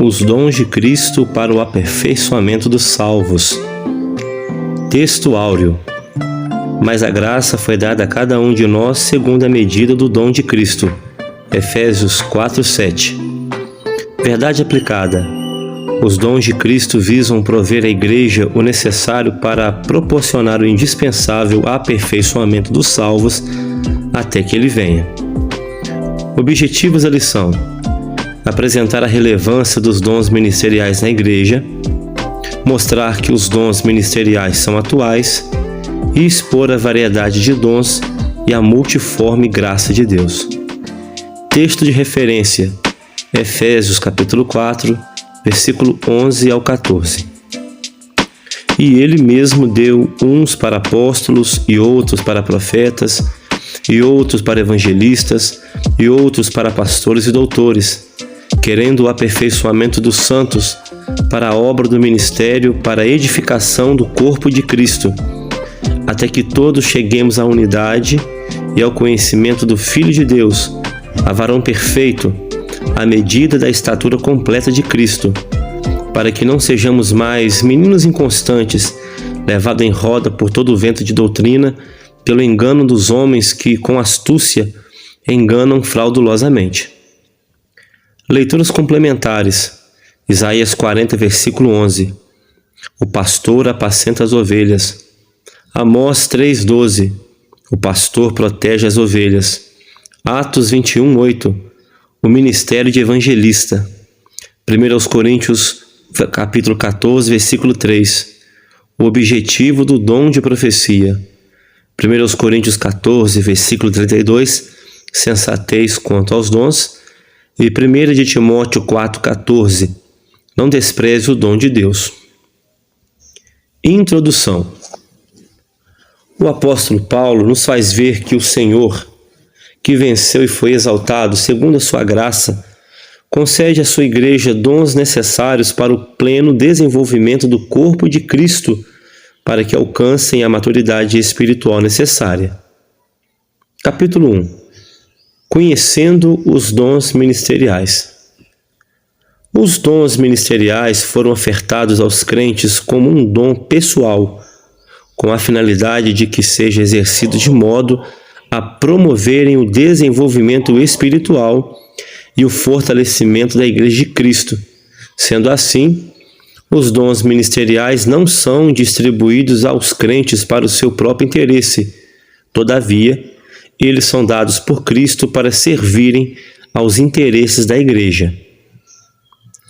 Os dons de Cristo para o aperfeiçoamento dos salvos. Texto áureo. Mas a graça foi dada a cada um de nós segundo a medida do dom de Cristo. Efésios 4:7. Verdade aplicada. Os dons de Cristo visam prover à Igreja o necessário para proporcionar o indispensável aperfeiçoamento dos salvos até que ele venha. Objetivos da lição: apresentar a relevância dos dons ministeriais na Igreja, mostrar que os dons ministeriais são atuais e expor a variedade de dons e a multiforme graça de Deus. Texto de referência: Efésios capítulo 4, versículo 11 ao 14. E ele mesmo deu uns para apóstolos, e outros para profetas, e outros para evangelistas, e outros para pastores e doutores, querendo o aperfeiçoamento dos santos, para a obra do ministério, para a edificação do corpo de Cristo, até que todos cheguemos à unidade e ao conhecimento do Filho de Deus, a varão perfeito, à medida da estatura completa de Cristo, para que não sejamos mais meninos inconstantes, levados em roda por todo o vento de doutrina, pelo engano dos homens que, com astúcia, enganam fraudulosamente. Leituras complementares. Isaías 40, versículo 11. O pastor apacenta as ovelhas. Amós 3:12. O pastor protege as ovelhas. Atos 21:8. O ministério de evangelista. 1 Coríntios capítulo 14, versículo 3. O objetivo do dom de profecia. 1 Coríntios 14, versículo 32. Sensatez quanto aos dons. E 1 de Timóteo 4:14. Não despreze o dom de Deus. Introdução. O apóstolo Paulo nos faz ver que o Senhor, que venceu e foi exaltado segundo a sua graça, concede à sua igreja dons necessários para o pleno desenvolvimento do corpo de Cristo, para que alcancem a maturidade espiritual necessária. Capítulo 1. Conhecendo os dons ministeriais. Os dons ministeriais foram ofertados aos crentes como um dom pessoal, com a finalidade de que seja exercido de modo a promoverem o desenvolvimento espiritual e o fortalecimento da Igreja de Cristo. Sendo assim, os dons ministeriais não são distribuídos aos crentes para o seu próprio interesse. Todavia, eles são dados por Cristo para servirem aos interesses da Igreja.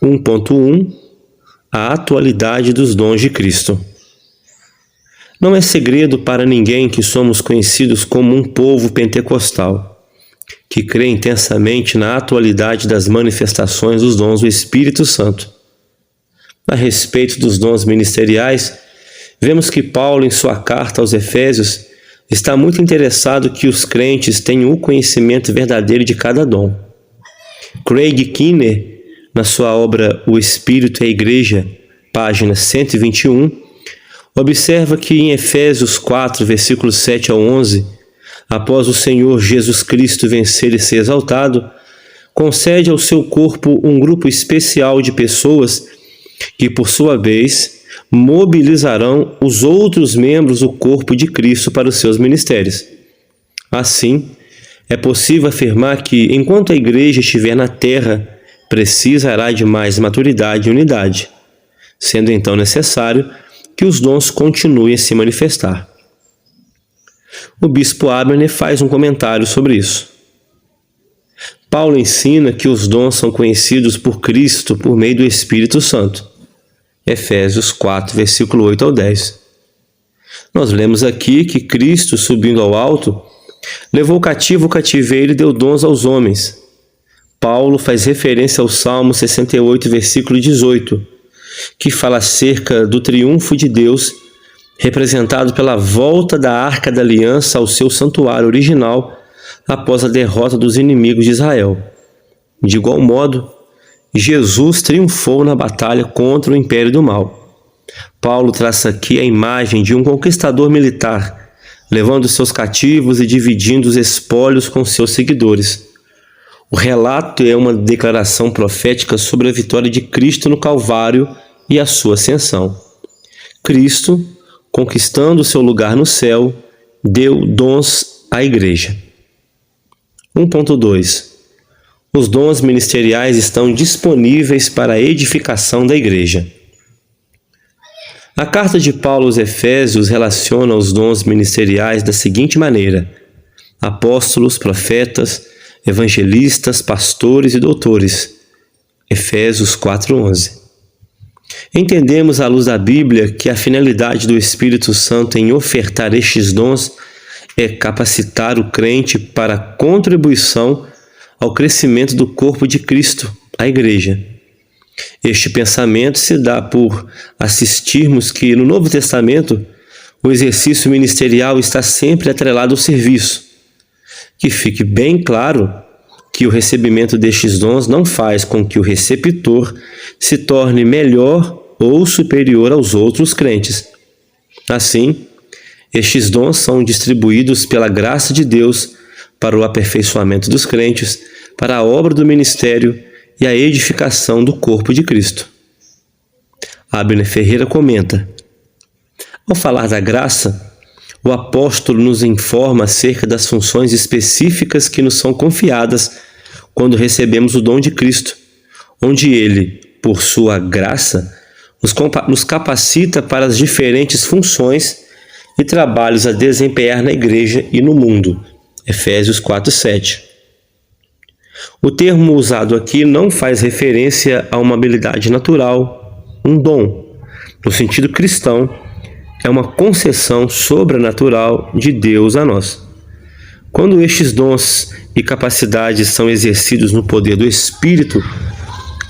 1.1. A atualidade dos dons de Cristo. Não é segredo para ninguém que somos conhecidos como um povo pentecostal, que crê intensamente na atualidade das manifestações dos dons do Espírito Santo. A respeito dos dons ministeriais, vemos que Paulo, em sua carta aos Efésios, está muito interessado que os crentes tenham o conhecimento verdadeiro de cada dom. Craig Keener, na sua obra O Espírito e a Igreja, página 121, observa que em Efésios 4, versículos 7 ao 11, após o Senhor Jesus Cristo vencer e ser exaltado, concede ao seu corpo um grupo especial de pessoas que, por sua vez, mobilizarão os outros membros do corpo de Cristo para os seus ministérios. Assim, é possível afirmar que, enquanto a Igreja estiver na terra, precisará de mais maturidade e unidade, sendo então necessário que os dons continuem a se manifestar. O bispo Abner faz um comentário sobre isso. Paulo ensina que os dons são conhecidos por Cristo por meio do Espírito Santo. Efésios 4, versículo 8 ao 10. Nós lemos aqui que Cristo, subindo ao alto, levou cativo o cativeiro e deu dons aos homens. Paulo faz referência ao Salmo 68, versículo 18, que fala acerca do triunfo de Deus, representado pela volta da Arca da Aliança ao seu santuário original após a derrota dos inimigos de Israel. De igual modo, Jesus triunfou na batalha contra o império do mal. Paulo traça aqui a imagem de um conquistador militar, levando seus cativos e dividindo os espólios com seus seguidores. O relato é uma declaração profética sobre a vitória de Cristo no Calvário e a sua ascensão. Cristo, conquistando seu lugar no céu, deu dons à Igreja. 1.2. Os dons ministeriais estão disponíveis para a edificação da Igreja. A carta de Paulo aos Efésios relaciona os dons ministeriais da seguinte maneira: apóstolos, profetas, evangelistas, pastores e doutores. Efésios 4:11. Entendemos à luz da Bíblia que a finalidade do Espírito Santo em ofertar estes dons é capacitar o crente para a contribuição ao crescimento do corpo de Cristo, a Igreja. Este pensamento se dá por assistirmos que, no Novo Testamento, o exercício ministerial está sempre atrelado ao serviço. Que fique bem claro que o recebimento destes dons não faz com que o receptor se torne melhor ou superior aos outros crentes. Assim, estes dons são distribuídos pela graça de Deus para o aperfeiçoamento dos crentes, para a obra do ministério e a edificação do corpo de Cristo. Abner Ferreira comenta: ao falar da graça, o apóstolo nos informa acerca das funções específicas que nos são confiadas quando recebemos o dom de Cristo, onde Ele, por sua graça, nos capacita para as diferentes funções e trabalhos a desempenhar na Igreja e no mundo. Efésios 4:7. O termo usado aqui não faz referência a uma habilidade natural, um dom. No sentido cristão, é uma concessão sobrenatural de Deus a nós. Quando estes dons e capacidades são exercidos no poder do Espírito,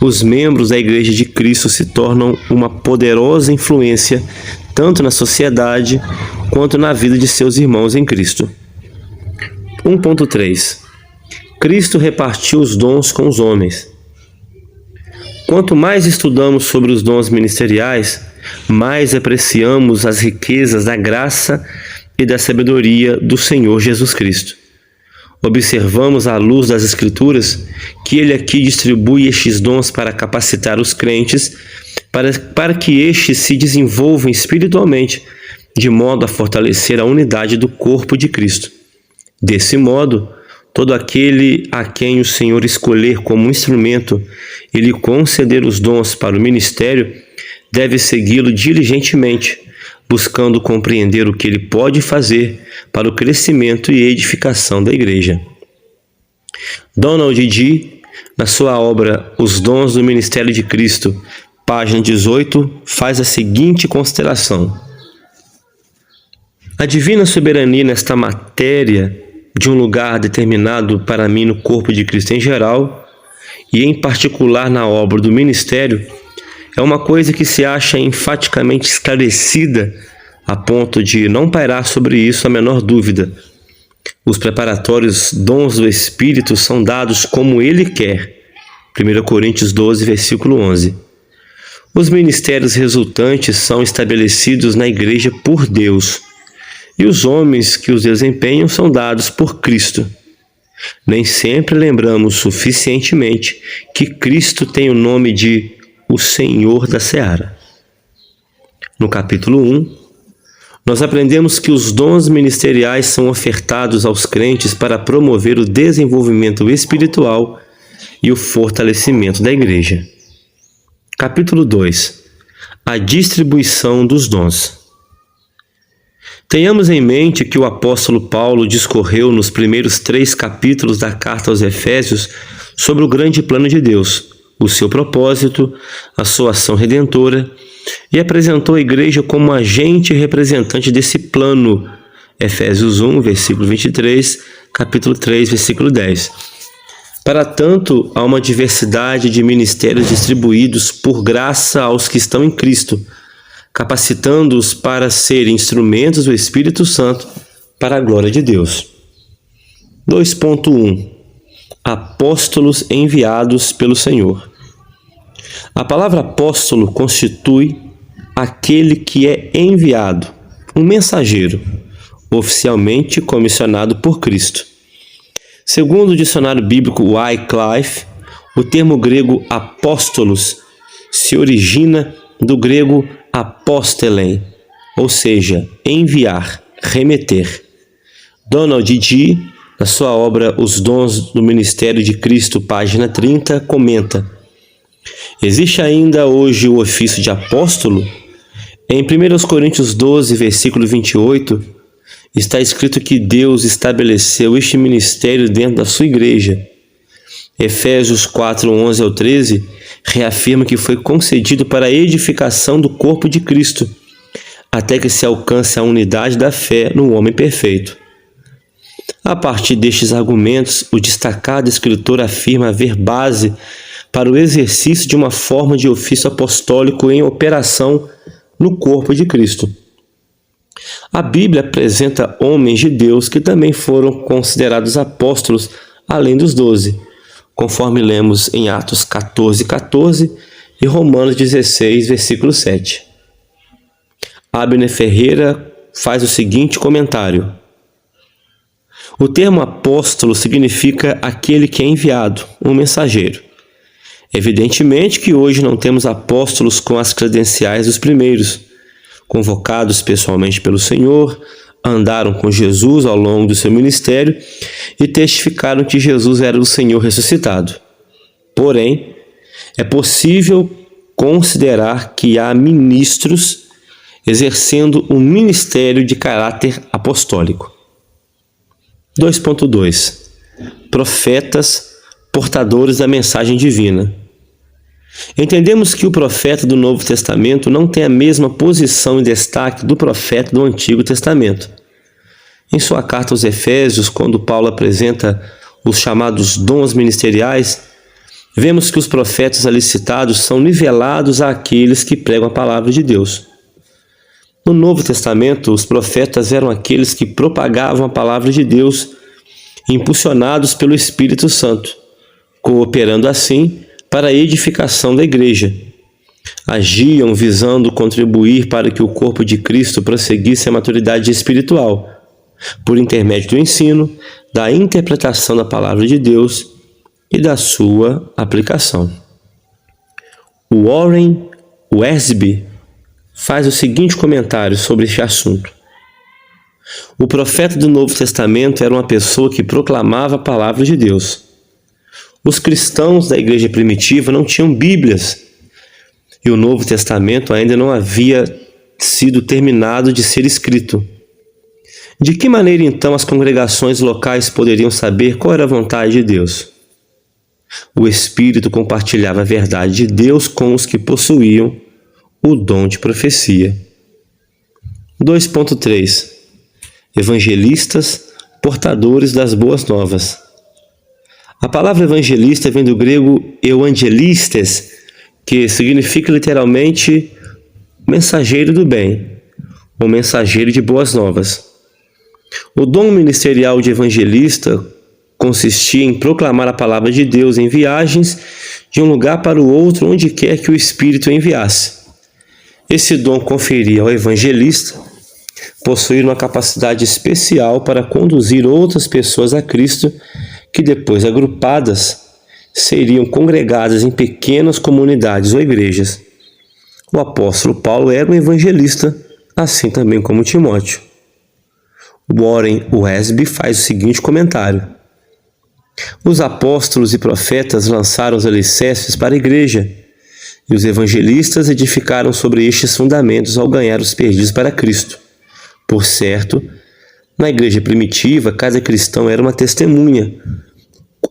os membros da Igreja de Cristo se tornam uma poderosa influência tanto na sociedade quanto na vida de seus irmãos em Cristo. 1.3. Cristo repartiu os dons com os homens. Quanto mais estudamos sobre os dons ministeriais, mais apreciamos as riquezas da graça e da sabedoria do Senhor Jesus Cristo. Observamos à luz das Escrituras que Ele aqui distribui estes dons para capacitar os crentes, para que estes se desenvolvam espiritualmente, de modo a fortalecer a unidade do corpo de Cristo. Desse modo, todo aquele a quem o Senhor escolher como instrumento e lhe conceder os dons para o ministério, deve segui-lo diligentemente, buscando compreender o que ele pode fazer para o crescimento e edificação da Igreja. Donald G., na sua obra Os Dons do Ministério de Cristo, página 18, faz a seguinte consideração: a divina soberania nesta matéria de um lugar determinado para mim no corpo de Cristo em geral, e em particular na obra do ministério, é uma coisa que se acha enfaticamente esclarecida a ponto de não pairar sobre isso a menor dúvida. Os preparatórios dons do Espírito são dados como Ele quer. 1 Coríntios 12, versículo 11. Os ministérios resultantes são estabelecidos na Igreja por Deus, e os homens que os desempenham são dados por Cristo. Nem sempre lembramos suficientemente que Cristo tem o nome de o Senhor da Seara. No capítulo 1, nós aprendemos que os dons ministeriais são ofertados aos crentes para promover o desenvolvimento espiritual e o fortalecimento da Igreja. Capítulo 2. A distribuição dos dons. Tenhamos em mente que o apóstolo Paulo discorreu nos primeiros 3 capítulos da carta aos Efésios sobre o grande plano de Deus, o seu propósito, a sua ação redentora, e apresentou a Igreja como agente e representante desse plano. Efésios 1, versículo 23, capítulo 3, versículo 10. Para tanto, há uma diversidade de ministérios distribuídos por graça aos que estão em Cristo, capacitando-os para serem instrumentos do Espírito Santo para a glória de Deus. 2.1. Apóstolos enviados pelo Senhor. A palavra apóstolo constitui aquele que é enviado, um mensageiro, oficialmente comissionado por Cristo. Segundo o dicionário bíblico Wycliffe, o termo grego apóstolos se origina do grego apóstelen, ou seja, enviar, remeter. Donald G., na sua obra Os Dons do Ministério de Cristo, página 30, comenta: existe ainda hoje o ofício de apóstolo? Em 1 Coríntios 12, versículo 28, está escrito que Deus estabeleceu este ministério dentro da sua igreja. Efésios 4, 11 ao 13, reafirma que foi concedido para a edificação do corpo de Cristo, até que se alcance a unidade da fé no homem perfeito. A partir destes argumentos, o destacado escritor afirma haver base para o exercício de uma forma de ofício apostólico em operação no corpo de Cristo. A Bíblia apresenta homens de Deus que também foram considerados apóstolos, além dos 12, conforme lemos em Atos 14:14 e Romanos 16, versículo 7. Abner Ferreira faz o seguinte comentário: o termo apóstolo significa aquele que é enviado, um mensageiro. Evidentemente que hoje não temos apóstolos com as credenciais dos primeiros, convocados pessoalmente pelo Senhor, andaram com Jesus ao longo do seu ministério e testificaram que Jesus era o Senhor ressuscitado. Porém, é possível considerar que há ministros exercendo um ministério de caráter apostólico. 2.2 Profetas, portadores da mensagem divina. Entendemos que o profeta do Novo Testamento não tem a mesma posição e destaque do profeta do Antigo Testamento. Em sua carta aos Efésios, quando Paulo apresenta os chamados dons ministeriais, vemos que os profetas ali citados são nivelados àqueles que pregam a palavra de Deus. No Novo Testamento, os profetas eram aqueles que propagavam a palavra de Deus, impulsionados pelo Espírito Santo, cooperando assim para a edificação da igreja. Agiam visando contribuir para que o corpo de Cristo prosseguisse a maturidade espiritual, por intermédio do ensino, da interpretação da palavra de Deus e da sua aplicação. Warren Wiersbe faz o seguinte comentário sobre este assunto: o profeta do Novo Testamento era uma pessoa que proclamava a palavra de Deus. Os cristãos da igreja primitiva não tinham Bíblias e o Novo Testamento ainda não havia sido terminado de ser escrito. De que maneira então as congregações locais poderiam saber qual era a vontade de Deus? O Espírito compartilhava a verdade de Deus com os que possuíam o dom de profecia. 2.3 Evangelistas, portadores das boas novas. A palavra evangelista vem do grego euangelistes, que significa literalmente mensageiro do bem, ou mensageiro de boas novas. O dom ministerial de evangelista consistia em proclamar a palavra de Deus em viagens de um lugar para o outro, onde quer que o Espírito enviasse. Esse dom conferia ao evangelista possuir uma capacidade especial para conduzir outras pessoas a Cristo, que depois agrupadas seriam congregadas em pequenas comunidades ou igrejas. O apóstolo Paulo era um evangelista, assim também como Timóteo. Warren Wiersbe faz o seguinte comentário: os apóstolos e profetas lançaram os alicerces para a igreja, e os evangelistas edificaram sobre estes fundamentos ao ganhar os perdidos para Cristo. Por certo, na igreja primitiva, cada cristão era uma testemunha,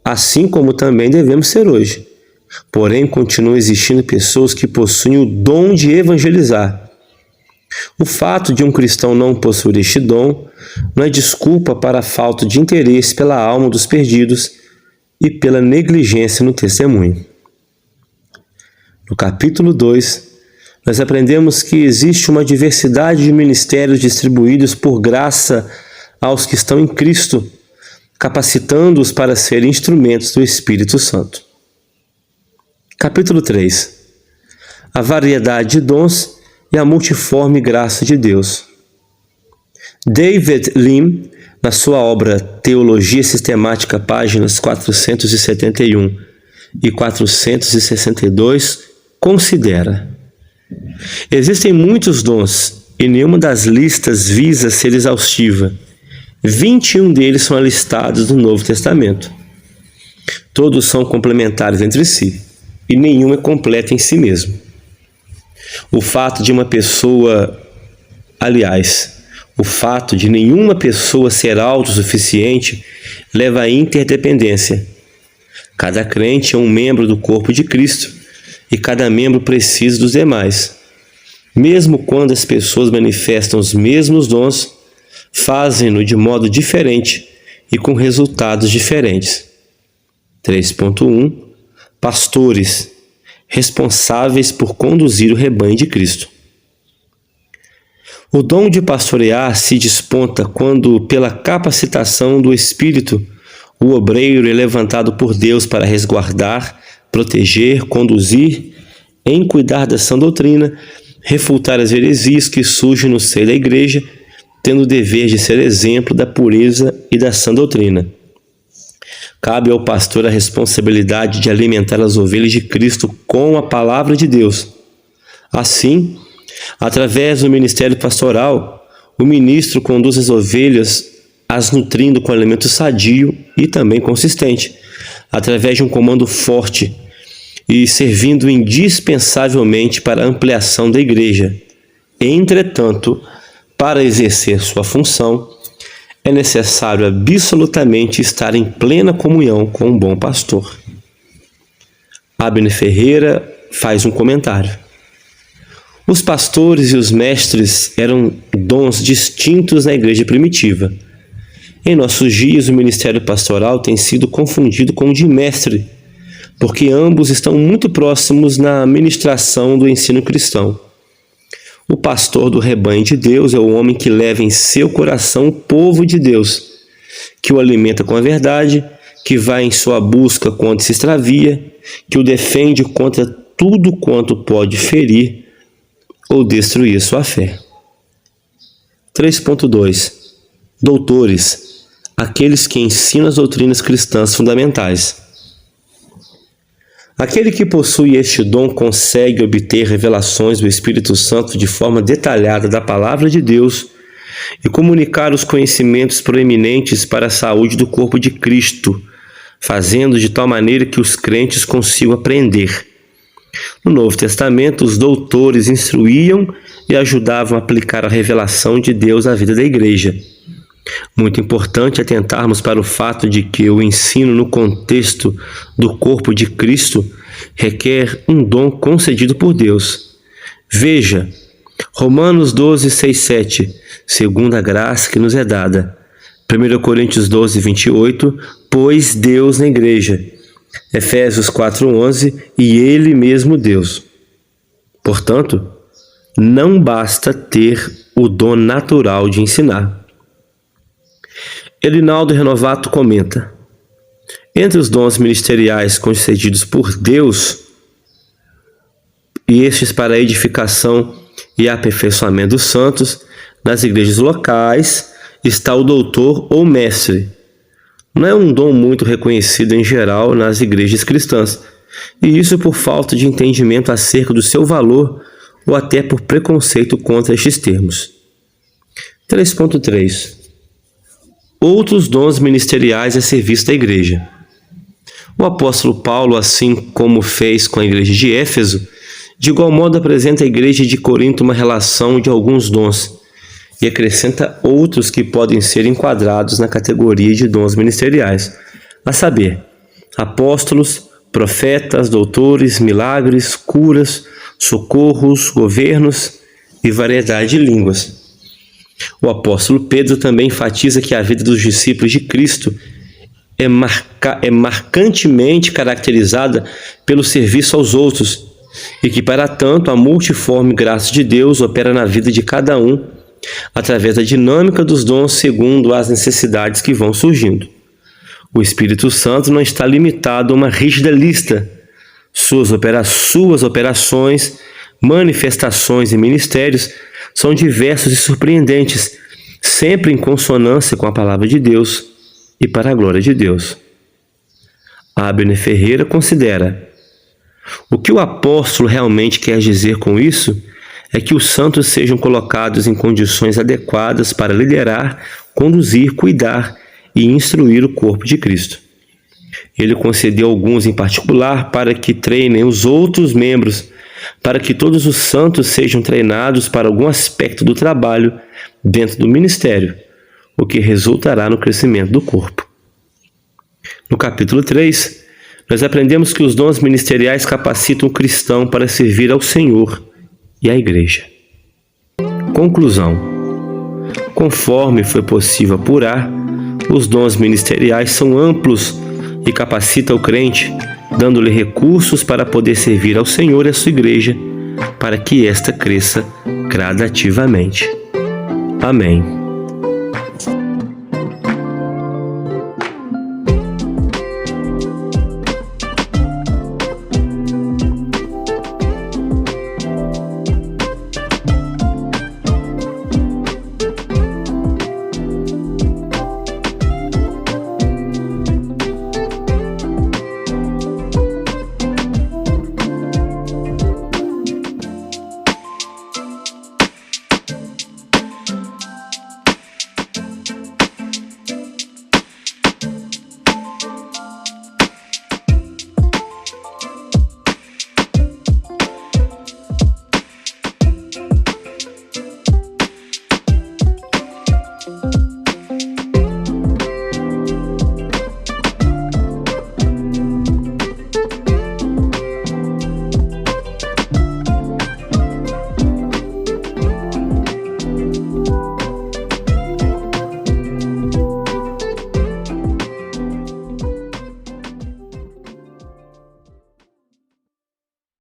assim como também devemos ser hoje. Porém, continuam existindo pessoas que possuem o dom de evangelizar. O fato de um cristão não possuir este dom não é desculpa para a falta de interesse pela alma dos perdidos e pela negligência no testemunho. No capítulo 2, nós aprendemos que existe uma diversidade de ministérios distribuídos por graça aos que estão em Cristo, capacitando-os para serem instrumentos do Espírito Santo. Capítulo 3. A variedade de dons e a multiforme graça de Deus. David Lim na sua obra Teologia Sistemática, páginas 471 e 462, considera: existem muitos dons e nenhuma das listas visa ser exaustiva. 21 deles são listados no Novo Testamento. Todos são complementares entre si e nenhum é completo em si mesmo. O fato de nenhuma pessoa ser autossuficiente leva à interdependência. Cada crente é um membro do corpo de Cristo e cada membro precisa dos demais. Mesmo quando as pessoas manifestam os mesmos dons, fazem-no de modo diferente e com resultados diferentes. 3.1 Pastores, responsáveis por conduzir o rebanho de Cristo. O dom de pastorear se desponta quando, pela capacitação do Espírito, o obreiro é levantado por Deus para resguardar, proteger, conduzir, em cuidar da sã doutrina, refutar as heresias que surgem no seio da igreja, tendo o dever de ser exemplo da pureza e da sã doutrina. Cabe ao pastor a responsabilidade de alimentar as ovelhas de Cristo com a palavra de Deus. Assim, através do ministério pastoral, o ministro conduz as ovelhas, as nutrindo com alimento sadio e também consistente, através de um comando forte e servindo indispensavelmente para a ampliação da igreja. Entretanto, para exercer sua função, é necessário absolutamente estar em plena comunhão com um bom pastor. Abner Ferreira faz um comentário. Os pastores e os mestres eram dons distintos na igreja primitiva. Em nossos dias, o ministério pastoral tem sido confundido com o de mestre, porque ambos estão muito próximos na ministração do ensino cristão. O pastor do rebanho de Deus é o homem que leva em seu coração o povo de Deus, que o alimenta com a verdade, que vai em sua busca quando se extravia, que o defende contra tudo quanto pode ferir ou destruir sua fé. 3.2 Doutores, aqueles que ensinam as doutrinas cristãs fundamentais. Aquele que possui este dom consegue obter revelações do Espírito Santo de forma detalhada da Palavra de Deus e comunicar os conhecimentos proeminentes para a saúde do corpo de Cristo, fazendo de tal maneira que os crentes consigam aprender. No Novo Testamento, os doutores instruíam e ajudavam a aplicar a revelação de Deus à vida da igreja. Muito importante atentarmos para o fato de que o ensino no contexto do corpo de Cristo requer um dom concedido por Deus. Veja, Romanos 12, 6, 7, segundo a graça que nos é dada. 1 Coríntios 12, 28, pois Deus na igreja. Efésios 4, 11, e Ele mesmo Deus. Portanto, não basta ter o dom natural de ensinar. Elinaldo Renovato comenta: entre os dons ministeriais concedidos por Deus, e estes para a edificação e aperfeiçoamento dos santos, nas igrejas locais, está o doutor ou mestre. Não é um dom muito reconhecido em geral nas igrejas cristãs, e isso por falta de entendimento acerca do seu valor ou até por preconceito contra estes termos. 3.3 Outros dons ministeriais a serviço da igreja. O apóstolo Paulo, assim como fez com a igreja de Éfeso, de igual modo apresenta à igreja de Corinto uma relação de alguns dons e acrescenta outros que podem ser enquadrados na categoria de dons ministeriais, a saber, apóstolos, profetas, doutores, milagres, curas, socorros, governos e variedade de línguas. O apóstolo Pedro também enfatiza que a vida dos discípulos de Cristo é marcantemente caracterizada pelo serviço aos outros e que, para tanto, a multiforme graça de Deus opera na vida de cada um através da dinâmica dos dons segundo as necessidades que vão surgindo. O Espírito Santo não está limitado a uma rígida lista. Suas operações, manifestações e ministérios são diversos e surpreendentes sempre em consonância com a palavra de Deus e para a glória de Deus. Abner Ferreira considera: o que o apóstolo realmente quer dizer com isso é que os santos sejam colocados em condições adequadas para liderar, conduzir, cuidar e instruir o corpo de Cristo. Ele concedeu alguns em particular para que treinem os outros membros, para que todos os santos sejam treinados para algum aspecto do trabalho dentro do ministério, o que resultará no crescimento do corpo. No capítulo 3, nós aprendemos que os dons ministeriais capacitam o cristão para servir ao Senhor e à Igreja. Conclusão: conforme foi possível apurar, os dons ministeriais são amplos e capacitam o crente, dando-lhe recursos para poder servir ao Senhor e à sua Igreja, para que esta cresça gradativamente. Amém.